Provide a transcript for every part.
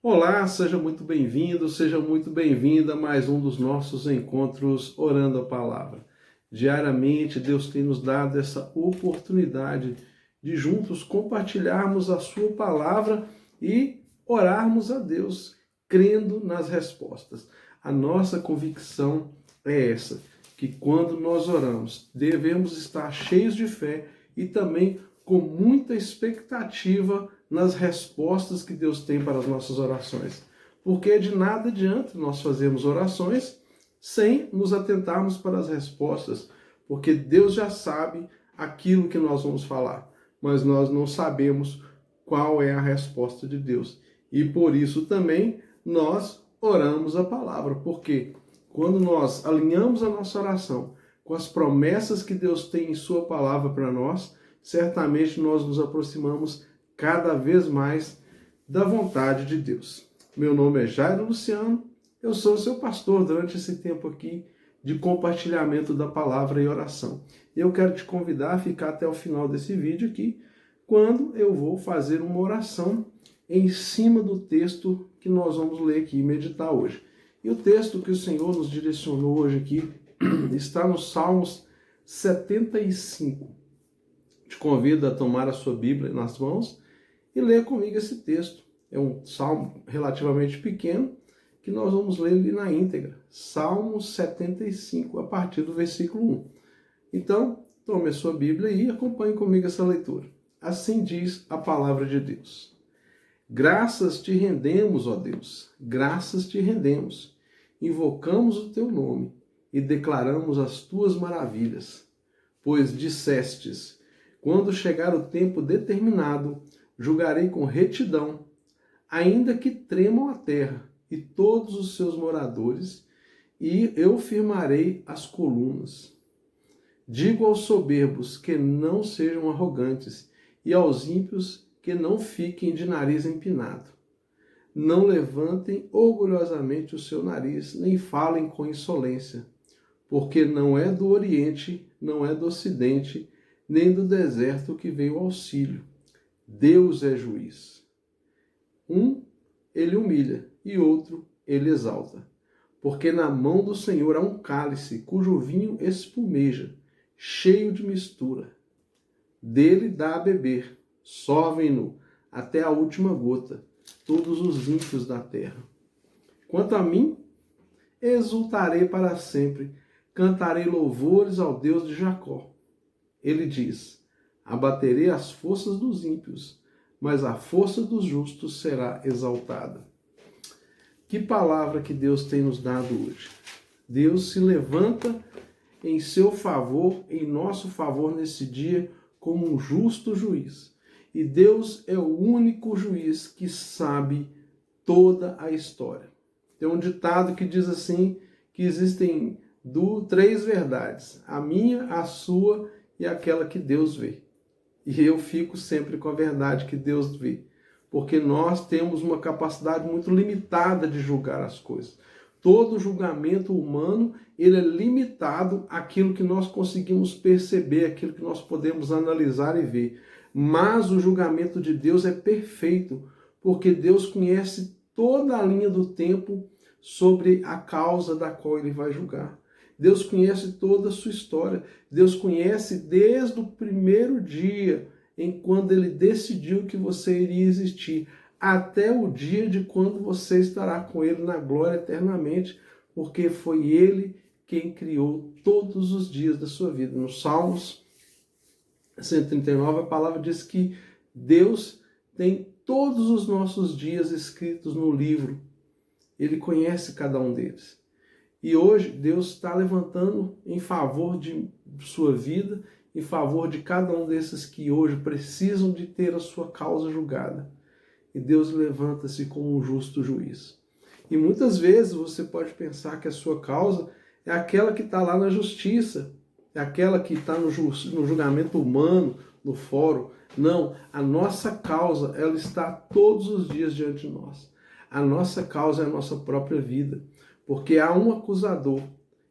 Olá, seja muito bem-vindo, seja muito bem-vinda a mais um dos nossos encontros Orando a Palavra. Diariamente, Deus tem nos dado essa oportunidade de juntos compartilharmos a Sua Palavra e orarmos a Deus, crendo nas respostas. A nossa convicção é essa, que quando nós oramos, devemos estar cheios de fé e também com muita expectativa nas respostas que Deus tem para as nossas orações. Porque de nada adianta nós fazermos orações sem nos atentarmos para as respostas, porque Deus já sabe aquilo que nós vamos falar, mas nós não sabemos qual é a resposta de Deus. E por isso também nós oramos a palavra, porque quando nós alinhamos a nossa oração com as promessas que Deus tem em sua palavra para nós, certamente nós nos aproximamos cada vez mais da vontade de Deus. Meu nome é Jairo Luciano, eu sou seu pastor durante esse tempo aqui de compartilhamento da palavra e oração. Eu quero te convidar a ficar até o final desse vídeo aqui, quando eu vou fazer uma oração em cima do texto que nós vamos ler aqui e meditar hoje. E o texto que o Senhor nos direcionou hoje aqui está no Salmos 75. Te convido a tomar a sua Bíblia nas mãos e ler comigo esse texto. É um salmo relativamente pequeno que nós vamos ler ele na íntegra. Salmo 75, a partir do versículo 1. Então, tome a sua Bíblia e acompanhe comigo essa leitura. Assim diz a palavra de Deus. Graças te rendemos, ó Deus, graças te rendemos. Invocamos o teu nome e declaramos as tuas maravilhas. Pois dissestes: quando chegar o tempo determinado, julgarei com retidão, ainda que tremam a terra e todos os seus moradores, e eu firmarei as colunas. Digo aos soberbos que não sejam arrogantes, e aos ímpios que não fiquem de nariz empinado. Não levantem orgulhosamente o seu nariz, nem falem com insolência, porque não é do Oriente, não é do Ocidente, nem do deserto que veio o auxílio. Deus é juiz. Um ele humilha e outro ele exalta. Porque na mão do Senhor há um cálice cujo vinho espumeja, cheio de mistura. Dele dá a beber, sorvem-no até a última gota, todos os ímpios da terra. Quanto a mim, exultarei para sempre, cantarei louvores ao Deus de Jacó. Ele diz: abaterei as forças dos ímpios, mas a força dos justos será exaltada. Que palavra que Deus tem nos dado hoje. Deus se levanta em seu favor, em nosso favor nesse dia, como um justo juiz. E Deus é o único juiz que sabe toda a história. Tem um ditado que diz assim, que existem três verdades: a minha, a sua e aquela que Deus vê. E eu fico sempre com a verdade que Deus vê, porque nós temos uma capacidade muito limitada de julgar as coisas. Todo julgamento humano, ele é limitado àquilo que nós conseguimos perceber, àquilo que nós podemos analisar e ver. Mas o julgamento de Deus é perfeito, porque Deus conhece toda a linha do tempo sobre a causa da qual ele vai julgar. Deus conhece toda a sua história. Deus conhece desde o primeiro dia em quando ele decidiu que você iria existir, até o dia de quando você estará com ele na glória eternamente, porque foi ele quem criou todos os dias da sua vida. No Salmos 139, a palavra diz que Deus tem todos os nossos dias escritos no livro. Ele conhece cada um deles. E hoje Deus está levantando em favor de sua vida, em favor de cada um desses que hoje precisam de ter a sua causa julgada. E Deus levanta-se como um justo juiz. E muitas vezes você pode pensar que a sua causa é aquela que está lá na justiça, é aquela que está no julgamento humano, no fórum. Não, a nossa causa, ela está todos os dias diante de nós. A nossa causa é a nossa própria vida. Porque há um acusador,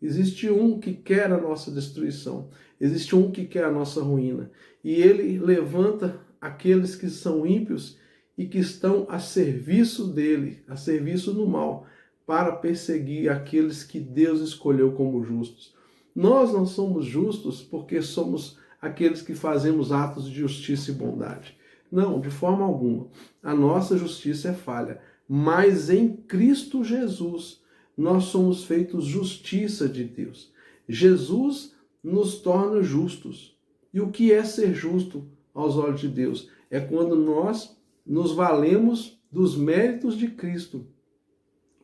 existe um que quer a nossa destruição, existe um que quer a nossa ruína. E ele levanta aqueles que são ímpios e que estão a serviço dele, a serviço do mal, para perseguir aqueles que Deus escolheu como justos. Nós não somos justos porque somos aqueles que fazemos atos de justiça e bondade. Não, de forma alguma. A nossa justiça é falha. Mas em Cristo Jesus, nós somos feitos justiça de Deus. Jesus nos torna justos. E o que é ser justo aos olhos de Deus? É quando nós nos valemos dos méritos de Cristo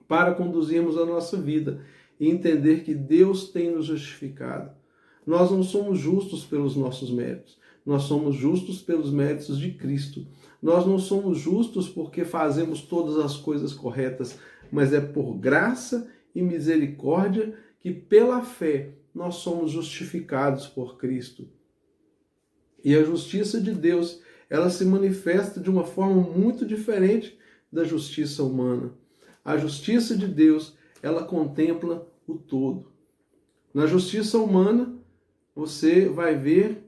para conduzirmos a nossa vida e entender que Deus tem nos justificado. Nós não somos justos pelos nossos méritos, nós somos justos pelos méritos de Cristo. Nós não somos justos porque fazemos todas as coisas corretas, mas é por graça e misericórdia que pela fé nós somos justificados por Cristo. E a justiça de Deus, ela se manifesta de uma forma muito diferente da justiça humana. A justiça de Deus, ela contempla o todo. Na justiça humana, você vai ver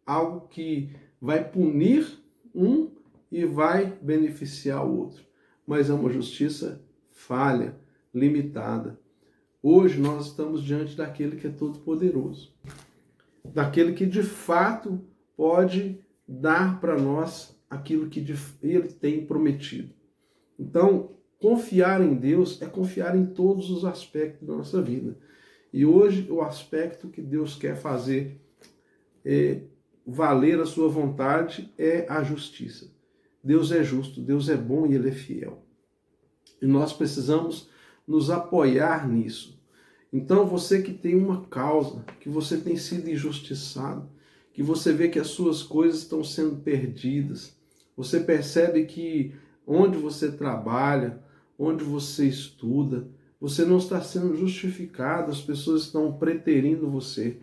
algo que vai punir um e vai beneficiar o outro. Mas é uma justiça falha, limitada. Hoje nós estamos diante daquele que é todo-poderoso, daquele que de fato pode dar para nós aquilo que ele tem prometido. Então, confiar em Deus é confiar em todos os aspectos da nossa vida. E hoje o aspecto que Deus quer fazer valer a sua vontade é a justiça. Deus é justo, Deus é bom e Ele é fiel. E nós precisamos nos apoiar nisso. Então você que tem uma causa, que você tem sido injustiçado, que você vê que as suas coisas estão sendo perdidas, você percebe que onde você trabalha, onde você estuda, você não está sendo justificado, as pessoas estão preterindo você.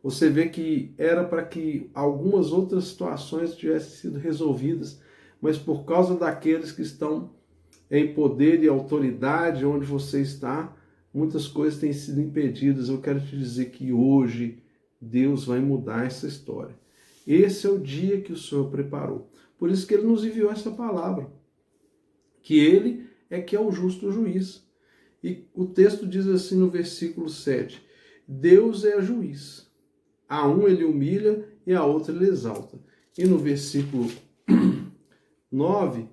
Você vê que era para que algumas outras situações tivessem sido resolvidas, mas por causa daqueles que estão em poder e autoridade onde você está, muitas coisas têm sido impedidas. Eu quero te dizer que hoje Deus vai mudar essa história. Esse é o dia que o Senhor preparou. Por isso que Ele nos enviou essa palavra, que Ele é que é o justo juiz. E o texto diz assim no versículo 7, Deus é juiz. A um Ele humilha e a outro Ele exalta. E no versículo 9,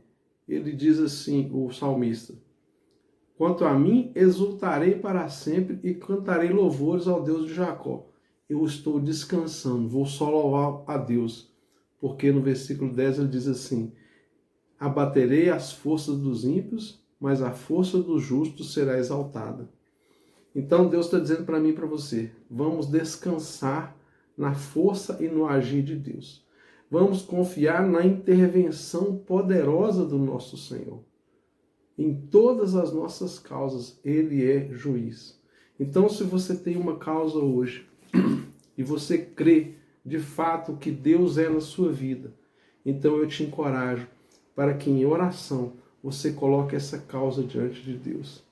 ele diz assim, o salmista, quanto a mim, exultarei para sempre e cantarei louvores ao Deus de Jacó. Eu estou descansando, vou só louvar a Deus. Porque no versículo 10 ele diz assim, abaterei as forças dos ímpios, mas a força dos justos será exaltada. Então Deus está dizendo para mim e para você, vamos descansar na força e no agir de Deus. Vamos confiar na intervenção poderosa do nosso Senhor. Em todas as nossas causas, Ele é juiz. Então, se você tem uma causa hoje e você crê de fato que Deus é na sua vida, então eu te encorajo para que em oração você coloque essa causa diante de Deus.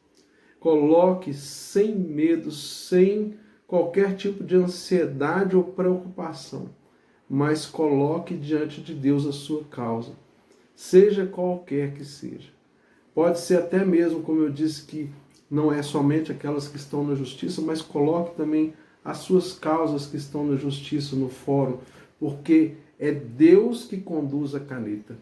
Coloque sem medo, sem qualquer tipo de ansiedade ou preocupação, mas coloque diante de Deus a sua causa, seja qualquer que seja. Pode ser até mesmo, como eu disse, que não é somente aquelas que estão na justiça, mas coloque também as suas causas que estão na justiça, no fórum, porque é Deus que conduz a caneta.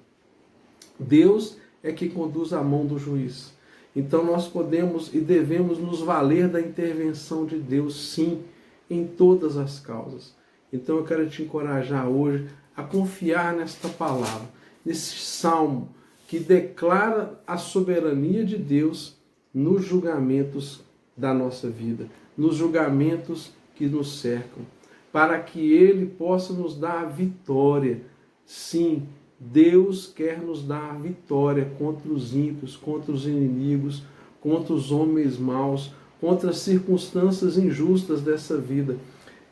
Deus é que conduz a mão do juiz. Então nós podemos e devemos nos valer da intervenção de Deus, sim, em todas as causas. Então eu quero te encorajar hoje a confiar nesta palavra, nesse salmo que declara a soberania de Deus nos julgamentos da nossa vida, nos julgamentos que nos cercam, para que Ele possa nos dar a vitória. Sim, Deus quer nos dar a vitória contra os ímpios, contra os inimigos, contra os homens maus, contra as circunstâncias injustas dessa vida.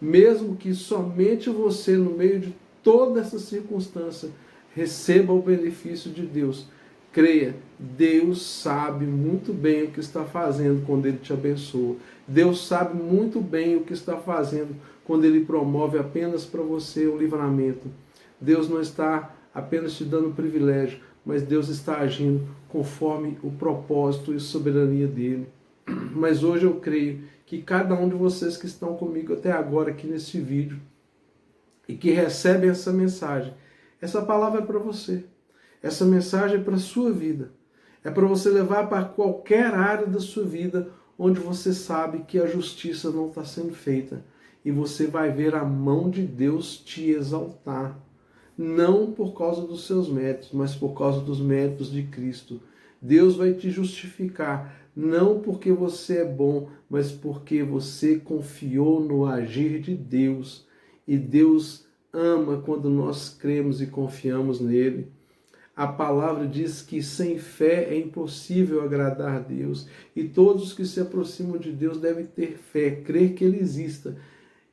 Mesmo que somente você, no meio de toda essa circunstância, receba o benefício de Deus. Creia, Deus sabe muito bem o que está fazendo quando Ele te abençoa. Deus sabe muito bem o que está fazendo quando Ele promove apenas para você o livramento. Deus não está apenas te dando privilégio, mas Deus está agindo conforme o propósito e soberania dele. Mas hoje eu creio que cada um de vocês que estão comigo até agora aqui nesse vídeo e que recebem essa palavra é para você. Essa mensagem é para a sua vida. É para você levar para qualquer área da sua vida onde você sabe que a justiça não está sendo feita. E você vai ver a mão de Deus te exaltar. Não por causa dos seus méritos, mas por causa dos méritos de Cristo. Deus vai te justificar, não porque você é bom, mas porque você confiou no agir de Deus. E Deus ama quando nós cremos e confiamos nele. A palavra diz que sem fé é impossível agradar a Deus. E todos os que se aproximam de Deus devem ter fé, crer que Ele exista.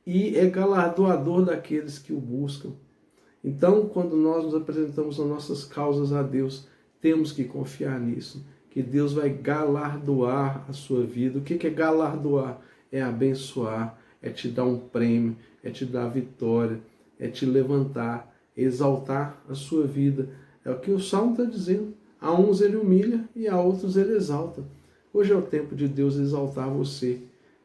E é galardoador daqueles que o buscam. Então, quando nós nos apresentamos as nossas causas a Deus, temos que confiar nisso, que Deus vai galardoar a sua vida. O que é galardoar? É abençoar, é te dar um prêmio, é te dar vitória, é te levantar, exaltar a sua vida. É o que o Salmo está dizendo. A uns ele humilha e a outros ele exalta. Hoje é o tempo de Deus exaltar você.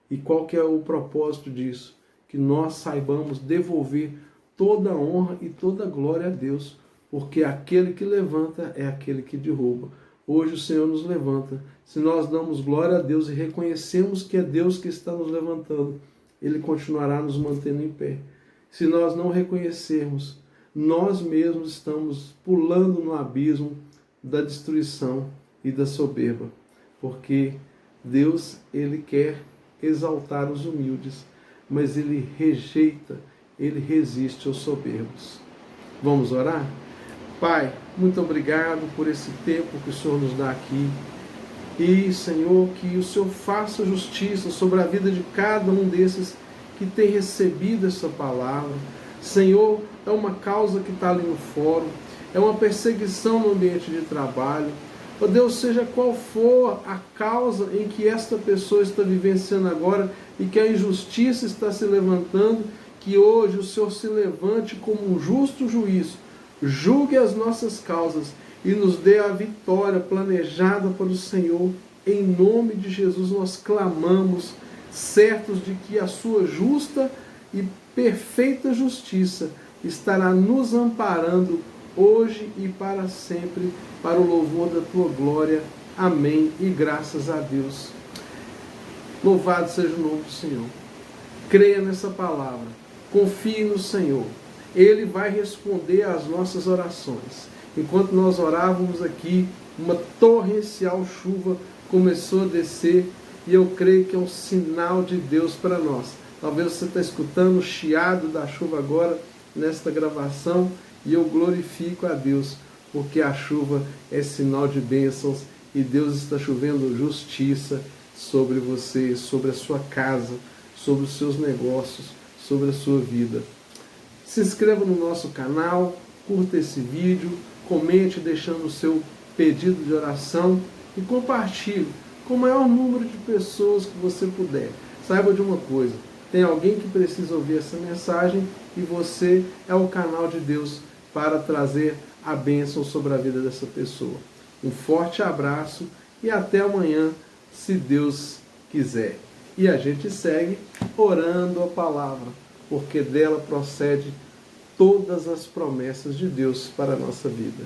E qual que é o propósito disso? Que nós saibamos devolver toda a honra e toda a glória a Deus, porque aquele que levanta é aquele que derruba. Hoje o Senhor nos levanta. Se nós damos glória a Deus e reconhecemos que é Deus que está nos levantando, Ele continuará nos mantendo em pé. Se nós não reconhecermos, nós mesmos estamos pulando no abismo da destruição e da soberba, porque Deus, Ele quer exaltar os humildes, mas Ele rejeita, Ele resiste aos soberbos. Vamos orar? Pai, muito obrigado por esse tempo que o Senhor nos dá aqui. E, Senhor, que o Senhor faça justiça sobre a vida de cada um desses que tem recebido essa palavra. Senhor, é uma causa que está ali no fórum, é uma perseguição no ambiente de trabalho. Ó Deus, seja qual for a causa em que esta pessoa está vivenciando agora e que a injustiça está se levantando, que hoje o Senhor se levante como um justo juiz, julgue as nossas causas e nos dê a vitória planejada para o Senhor. Em nome de Jesus nós clamamos, certos de que a sua justa e perfeita justiça estará nos amparando hoje e para sempre, para o louvor da tua glória. Amém. E graças a Deus. Louvado seja o nome do Senhor. Creia nessa palavra. Confie no Senhor. Ele vai responder às nossas orações. Enquanto nós orávamos aqui, uma torrencial chuva começou a descer e eu creio que é um sinal de Deus para nós. Talvez você está escutando o chiado da chuva agora nesta gravação e eu glorifico a Deus, porque a chuva é sinal de bênçãos e Deus está chovendo justiça sobre você, sobre a sua casa, sobre os seus negócios, sobre a sua vida. Se inscreva no nosso canal, curta esse vídeo, comente deixando o seu pedido de oração e compartilhe com o maior número de pessoas que você puder. Saiba de uma coisa, tem alguém que precisa ouvir essa mensagem e você é o canal de Deus para trazer a bênção sobre a vida dessa pessoa. Um forte abraço e até amanhã, se Deus quiser. E a gente segue orando a palavra, porque dela procede todas as promessas de Deus para a nossa vida.